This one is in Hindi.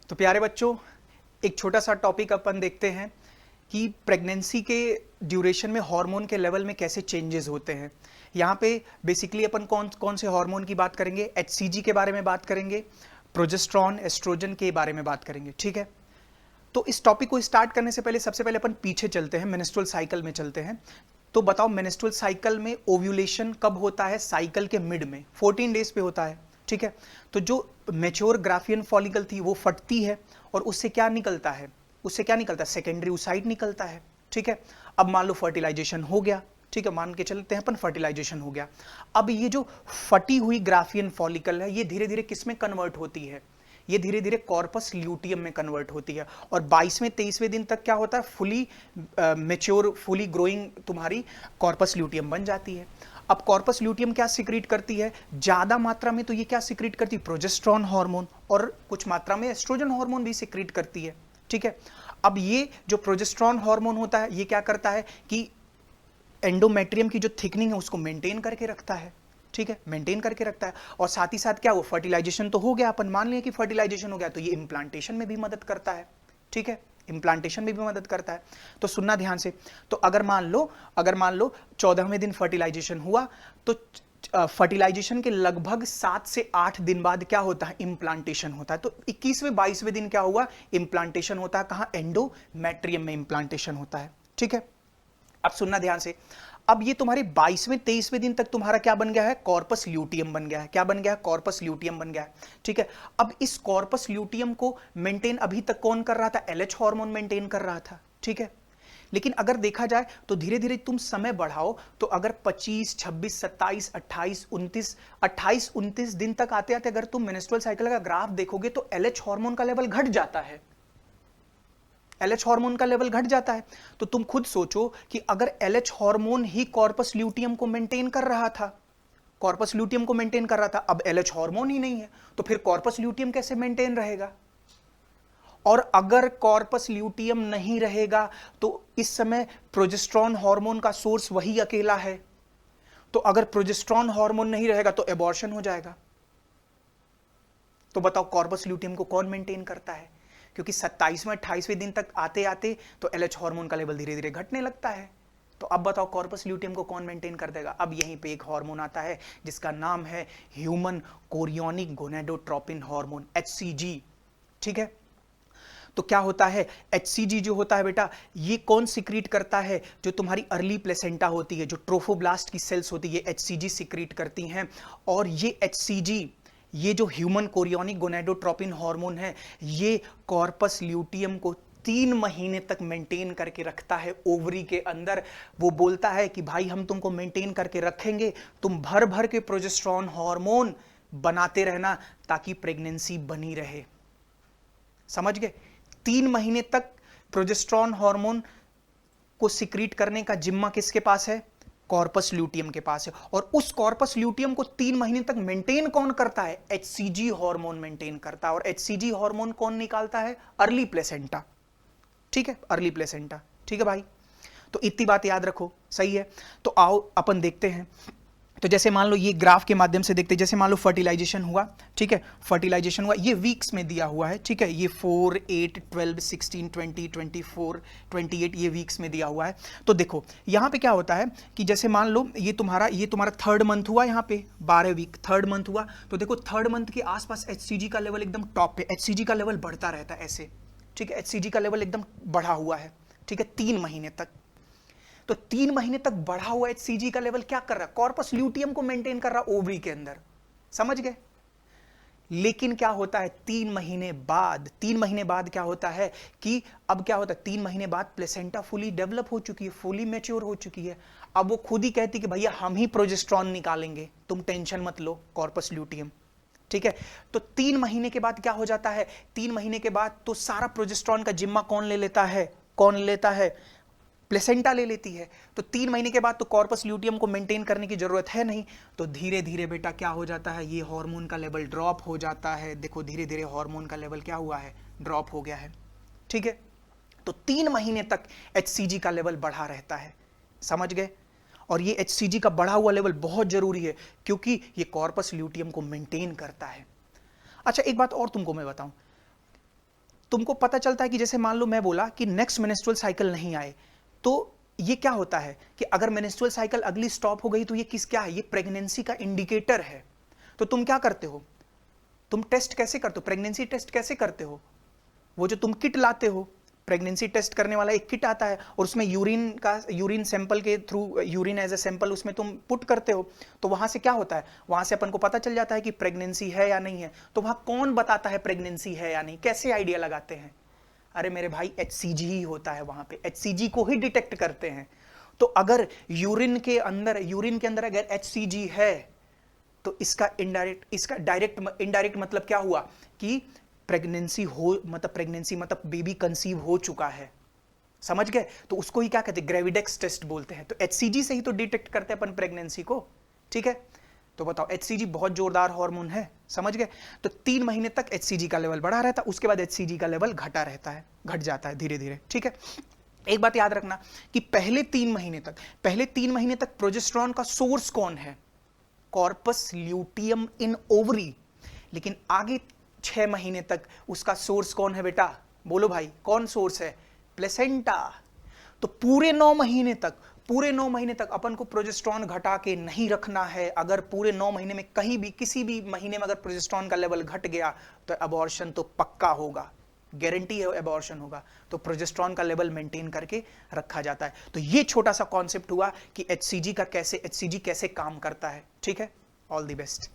तो प्यारे बच्चों, एक छोटा सा टॉपिक अपन देखते हैं कि प्रेगनेंसी के ड्यूरेशन में हार्मोन के लेवल में कैसे चेंजेस होते हैं। यहाँ पे बेसिकली अपन कौन कौन से हार्मोन की बात करेंगे, एचसीजी के बारे में बात करेंगे, प्रोजेस्टेरॉन, एस्ट्रोजन के बारे में बात करेंगे। ठीक है, तो इस टॉपिक को स्टार्ट करने से पहले सबसे पहले अपन पीछे चलते हैं, मेंस्ट्रुअल साइकिल में चलते हैं। तो बताओ, मेंस्ट्रुअल साइकिल में ओव्यूलेशन कब होता है? साइकिल के मिड में 14 डेज पे होता है। ठीक है, तो जो मैच्योर ग्राफियन फॉलिकल थी वो फटती है और उससे क्या निकलता है? उससे क्या निकलता है? सेकेंडरी oocyte निकलता है। ठीक है, अब मान लो फर्टिलाइजेशन हो गया। ठीक है, मान के चलते हैं अपन फर्टिलाइजेशन हो गया। अब ये जो फटी हुई ग्राफियन फॉलिकल है ये धीरे धीरे किस में कन्वर्ट होती है? ये धीरे धीरे कॉर्पस ल्यूटियम में कन्वर्ट होती है और 22वें 23वें दिन तक क्या होता है? फुली मैच्योर, फुली ग्रोइंग तुम्हारी कॉर्पस ल्यूटियम बन जाती है। अब कॉर्पस ल्यूटियम क्या सिक्रीट करती है? ज्यादा मात्रा में तो ये क्या सिक्रीट करती है? प्रोजेस्टेरॉन हार्मोन, और कुछ मात्रा में एस्ट्रोजन हार्मोन भी सिक्रीट करती है। ठीक है, अब ये जो प्रोजेस्टेरॉन हार्मोन होता है ये क्या करता है कि एंडोमेट्रियम की जो थिकनिंग है उसको मेंटेन करके रखता है। ठीक है, मेंटेन करके रखता है और साथ ही साथ क्या, वो फर्टिलाइजेशन तो हो गया, अपन मान लिया कि फर्टिलाइजेशन हो गया, तो ये इम्प्लांटेशन में भी मदद करता है। ठीक है, इम्प्लांटेशन में भी मदद करता है। तो सुनना ध्यान से, तो अगर मान लो 14वें दिन फर्टिलाइजेशन हुआ तो फर्टिलाइजेशन के लगभग 7 से 8 दिन बाद क्या होता है? इम्प्लांटेशन होता है। तो 21वें 22वें दिन क्या हुआ? इम्प्लांटेशन होता है। कहाँ? एंडोमेट्रियम में इम्प्लांटेशन होता है। ठीक है, अब सुनना ध्यान से, अब ये तुम्हारे 22वें 23वें दिन तक तुम्हारा क्या बन गया है? कॉर्पस ल्यूटियम बन गया है। क्या बन गया है? कॉर्पस ल्यूटियम बन गया है। ठीक है, अब इस कॉर्पस ल्यूटियम को मेंटेन अभी तक कौन कर रहा था? एलएच हार्मोन मेंटेन कर रहा था। ठीक है, लेकिन अगर देखा जाए तो धीरे धीरे तुम समय बढ़ाओ तो अगर 25, 26, 27, 28, 29 दिन तक आते आते अगर तुम मेंस्ट्रुअल साइकिल का ग्राफ देखोगे तो एलएच हार्मोन का लेवल घट जाता है। एलएच हार्मोन का लेवल घट जाता है। तो तुम खुद सोचो कि अगर एलएच हार्मोन ही कॉर्पस ल्यूटियम को मेंटेन कर रहा था, कॉर्पस ल्यूटियम को मेंटेन कर रहा था, अब एलएच हार्मोन ही नहीं है तो फिर कॉर्पस ल्यूटियम कैसे मेंटेन रहेगा? और अगर कॉर्पस ल्यूटियम नहीं रहेगा तो इस समय प्रोजेस्टेरॉन हार्मोन का सोर्स वही अकेला है। तो अगर प्रोजेस्टेरॉन हार्मोन नहीं रहेगा तो एबॉर्शन हो जाएगा। तो बताओ कॉर्पस ल्यूटियम को कौन मेंटेन करता है? क्योंकि 27वें 28वें दिन तक आते आते तो एलएच हार्मोन का लेवल धीरे धीरे घटने लगता है। तो अब बताओ कॉर्पस ल्यूटियम को कौन मेंटेन कर देगा? अब यहीं पे एक हार्मोन आता है जिसका नाम है human chorionic gonadotropin hormone, HCG. ठीक है, तो क्या होता है? एचसीजी जो होता है बेटा, ये कौन सिक्रीट करता है? जो तुम्हारी अर्ली प्लेसेंटा होती है, जो ट्रोफोब्लास्ट की सेल्स होती है, ये एचसीजी सिक्रीट करती हैं। और ये एचसीजी, ये जो ह्यूमन कोरियोनिक गोनेडोट्रोपिन हार्मोन है, ये कॉर्पस ल्यूटियम को 3 महीने तक मेंटेन करके रखता है ओवरी के अंदर। वो बोलता है कि भाई हम तुमको मेंटेन करके रखेंगे, तुम भर भर के प्रोजेस्टेरॉन हार्मोन बनाते रहना ताकि प्रेगनेंसी बनी रहे। समझ गए? 3 महीने तक प्रोजेस्टेरॉन हार्मोन को सिक्रीट करने का जिम्मा किसके पास है? कॉर्पस ल्यूटियम के पास है। और उस कॉर्पस ल्यूटियम को 3 महीने तक मेंटेन कौन करता है? एचसीजी हार्मोन मेंटेन करता है। और एचसीजी हार्मोन कौन निकालता है? Early placenta. ठीक है, अर्ली प्लेसेंटा। ठीक है भाई, तो इतनी बात याद रखो। सही है, तो आओ अपन देखते हैं। तो जैसे मान लो ये ग्राफ के माध्यम से देखते हैं, जैसे मान लो फर्टिलाइजेशन हुआ। ठीक है, फर्टिलाइजेशन हुआ, ये वीक्स में दिया हुआ है। ठीक है, ये 4, 8, 12, 16, 20, 24, 28 ये वीक्स में दिया हुआ है। तो देखो यहाँ पे क्या होता है कि जैसे मान लो ये तुम्हारा 3rd मंथ हुआ, यहाँ पे 12 वीक 3rd मंथ हुआ। तो देखो 3rd मंथ के आसपास एचसीजी का लेवल एकदम टॉप पे, एचसीजी का लेवल बढ़ता रहता है ऐसे। ठीक है, एचसीजी का लेवल एकदम बढ़ा हुआ है। ठीक है, 3 महीने तक। तो 3 महीने तक बढ़ा हुआ एचसीजी का लेवल क्या कर रहा है? कॉर्पस ल्यूटियम को मेंटेन कर रहा है ओवरी के अंदर। समझ गए? लेकिन क्या होता है 3 महीने बाद क्या होता है कि अब क्या होता है 3 महीने बाद प्लेसेंटा फुली डेवलप हो चुकी है, फुली मैच्योर हो चुकी है। अब वो खुद ही कहती कि भैया हम ही प्रोजेस्टेरॉन निकालेंगे, तुम टेंशन मत लो कॉर्पस ल्यूटियम। ठीक है, तो 3 महीने के बाद क्या हो जाता है? 3 महीने के बाद तो सारा प्रोजेस्टेरॉन का जिम्मा कौन ले लेता है? कौन लेता है? प्लेसेंटा ले लेती है। तो 3 महीने के बाद तो कॉर्पस ल्यूटियम को मेंटेन करने की जरूरत है नहीं। तो धीरे धीरे बेटा क्या हो जाता है? ये हार्मोन का लेवल ड्रॉप हो जाता है। देखो धीरे धीरे हार्मोन का लेवल क्या हुआ है? ड्रॉप हो गया है। ठीक है, तो 3 महीने तक एचसीजी का लेवल बढ़ा रहता है। समझ गए? और ये एचसीजी का बढ़ा हुआ लेवल बहुत जरूरी है क्योंकि ये कॉर्पस ल्यूटियम को मेंटेन करता है। अच्छा, एक बात और तुमको मैं बताऊं, तुमको पता चलता है कि जैसे मान लो मैं बोला कि नेक्स्ट मेंस्ट्रुअल साइकिल नहीं आए, तो ये क्या होता है कि अगर मेंस्ट्रुअल साइकिल अगली स्टॉप हो गई तो ये क्या है, ये प्रेगनेंसी का इंडिकेटर है। तो तुम क्या करते हो, तुम टेस्ट कैसे करते हो, प्रेगनेंसी टेस्ट कैसे करते हो, वो जो तुम किट लाते हो, प्रेगनेंसी टेस्ट करने वाला एक किट आता है और उसमें यूरिन सैंपल के through, urine as a sample उसमें तुम पुट करते हो, तो वहां से क्या होता है, वहां से अपन को पता चल जाता है कि प्रेगनेंसी है या नहीं है। तो वहां कौन बताता है प्रेगनेंसी है या नहीं, कैसे आइडिया लगाते हैं? अरे मेरे भाई HCG ही होता है, वहां पे HCG को ही डिटेक्ट करते हैं। तो अगर यूरिन के अंदर अगर HCG है तो इसका इनडायरेक्ट मतलब क्या हुआ कि प्रेगनेंसी मतलब बेबी कंसीव हो चुका है, समझ गए? तो उसको ही क्या कहते हैं, ग्रेविडेक्स टेस्ट बोलते हैं। तो HCG से ही तो डिटेक्ट करते हैं अपन प्रेगनेंसी को, ठीक है? तो बताओ, HCG बहुत जोरदार हार्मोन है, समझ गए? तो 3 महीने तक HCG का लेवल बढ़ा रहता है, उसके बाद HCG का लेवल घट जाता है धीरे धीरे, ठीक है? एक बात याद रखना कि पहले 3 महीने तक प्रोजेस्टेरॉन का सोर्स कौन है, कॉर्पस ल्यूटियम इन ओवरी। लेकिन आगे 6 महीने तक उसका सोर्स कौन है बेटा, बोलो भाई, कौन सोर्स है? प्लेसेंटा। तो पूरे 9 महीने तक अपन को प्रोजेस्टेरॉन घटा के नहीं रखना है। अगर पूरे 9 महीने में कहीं भी किसी भी महीने में अगर प्रोजेस्टेरॉन का लेवल घट गया तो अबॉर्शन तो पक्का होगा, गारंटी है अबॉर्शन होगा। तो प्रोजेस्टेरॉन का लेवल मेंटेन करके रखा जाता है। तो ये छोटा सा कॉन्सेप्ट हुआ कि HCG कैसे काम करता है, ठीक है? All the best.